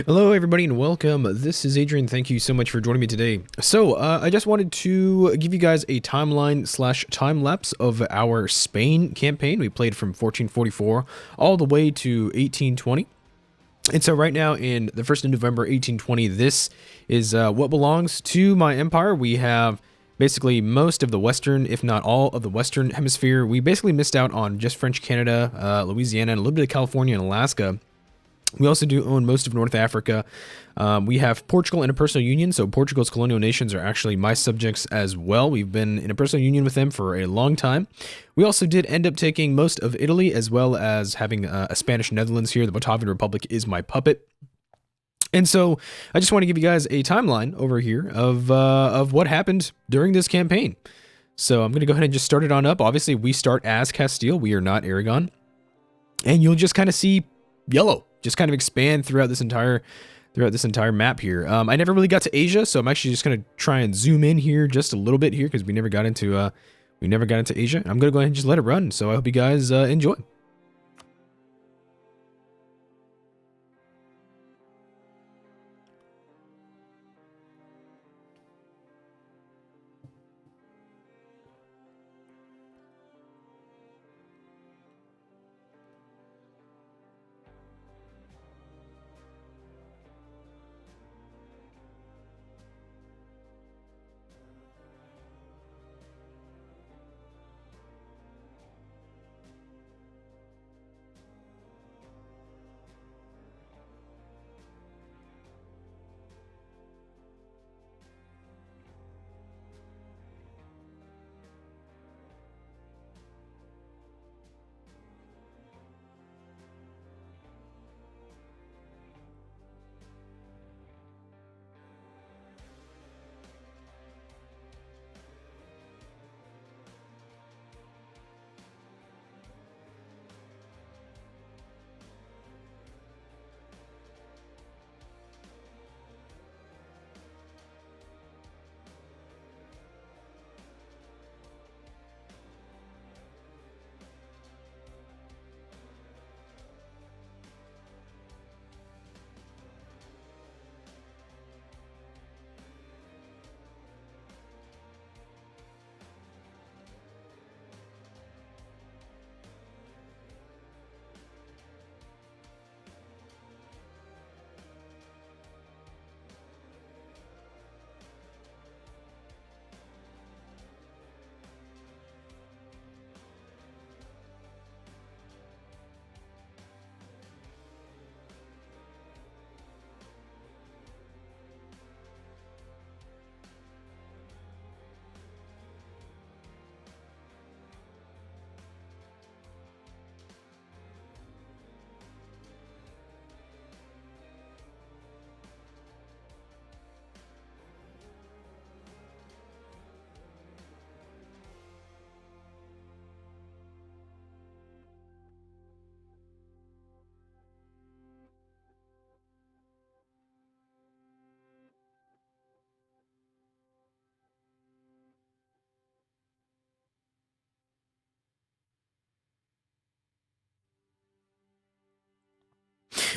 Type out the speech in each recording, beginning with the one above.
Hello, everybody, and welcome. This is Adrian. Thank you so much for joining me today. So, I just wanted to give you guys a timeline slash time lapse of our Spain campaign. We played from 1444 all the way to 1820. And so right now in the 1st of November, 1820, this is what belongs to my empire. We have basically most of the Western, if not all of the Western hemisphere. We basically missed out on just French Canada, Louisiana, and a little bit of California and Alaska. We also do own most of North Africa. We have Portugal in a personal union, so Portugal's colonial nations are actually my subjects as well. We've been in a personal union with them for a long time. We also did end up taking most of Italy, as well as having a Spanish Netherlands here. The Batavian Republic is my puppet. And so I just want to give you guys a timeline over here of what happened during this campaign. So I'm going to go ahead and just start it on up. Obviously, we start as Castile. We are not Aragon. And you'll just kind of see yellow just kind of expand throughout this entire map here. I never really got to Asia, so I'm actually just going to try and zoom in here just a little bit here because we never got into Asia. I'm going to go ahead and just let it run. So I hope you guys enjoy.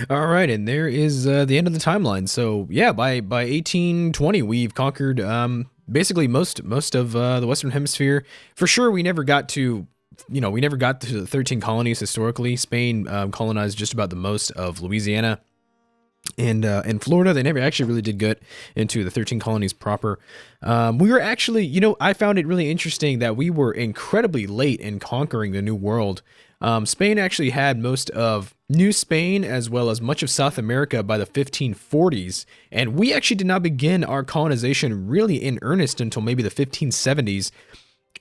All right, and there is the end of the timeline. So yeah, by 1820, we've conquered basically most of the Western Hemisphere. For sure, we never got to the 13 colonies historically. Spain colonized just about the most of Louisiana and Florida. They never actually really did get into the 13 colonies proper. We were actually, I found it really interesting that we were incredibly late in conquering the New World. Spain actually had most of New Spain as well as much of South America by the 1540s, and we actually did not begin our colonization really in earnest until maybe the 1570s.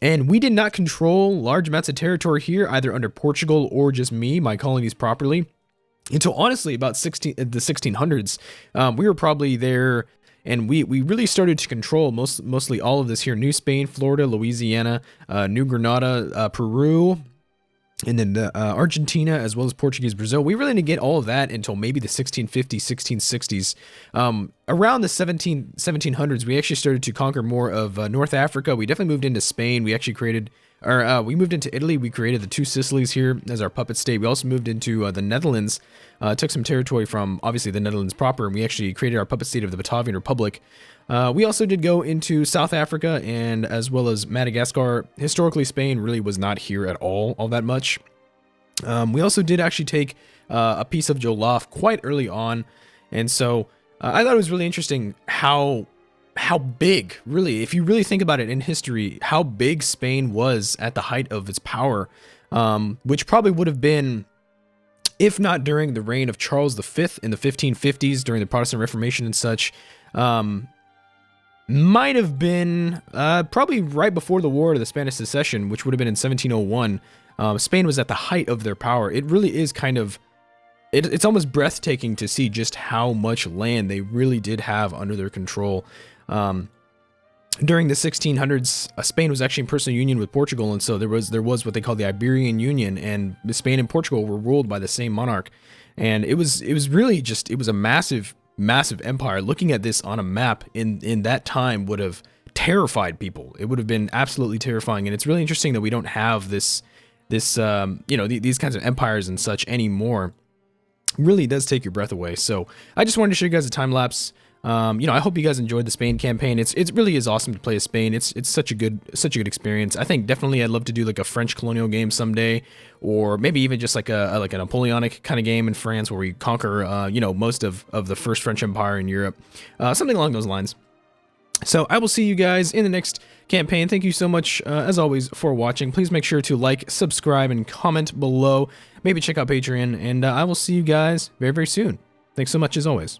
And we did not control large amounts of territory here, either under Portugal or just my colonies properly, until honestly about the 1600s. We were probably there, and we really started to control mostly all of this here: New Spain, Florida, Louisiana, New Granada, Peru, and then Argentina, as well as Portuguese Brazil. We really didn't get all of that until maybe the 1650s, 1660s. Around the 1700s, we actually started to conquer more of North Africa. We definitely moved into Spain. We actually created we moved into Italy. We created the two Sicilies here as our puppet state. We also moved into the Netherlands, took some territory from obviously the Netherlands proper, and we actually created our puppet state of the Batavian Republic. We also did go into South Africa and as well as Madagascar. Historically, Spain really was not here at all that much. We also did actually take a piece of Jolaf quite early on, and so I thought it was really interesting how big, really, if you really think about it in history, how big Spain was at the height of its power, which probably would have been, if not during the reign of Charles V in the 1550s, during the Protestant Reformation and such, might have been probably right before the War of the Spanish Succession, which would have been in 1701. Spain was at the height of their power. It really is kind of, it's almost breathtaking to see just how much land they really did have under their control. During the 1600s, Spain was actually in personal union with Portugal, and so there was what they called the Iberian Union, and Spain and Portugal were ruled by the same monarch, and it was really just, it was a massive empire. Looking at this on a map in that time would have terrified people. It would have been absolutely terrifying, and it's really interesting that we don't have this you know, these kinds of empires and such anymore. Really does take your breath away. So I just wanted to show you guys a time lapse. You know, I hope you guys enjoyed the Spain campaign. It really is awesome to play as Spain. It's such a good experience. I think definitely I'd love to do like a French colonial game someday, or maybe even just like a Napoleonic kind of game in France where we conquer you know, most of the first French Empire in Europe, something along those lines. So I will see you guys in the next campaign. Thank you so much, as always, for watching. Please make sure to like, subscribe, and comment below. Maybe check out Patreon, and I will see you guys very, very soon. Thanks so much, as always.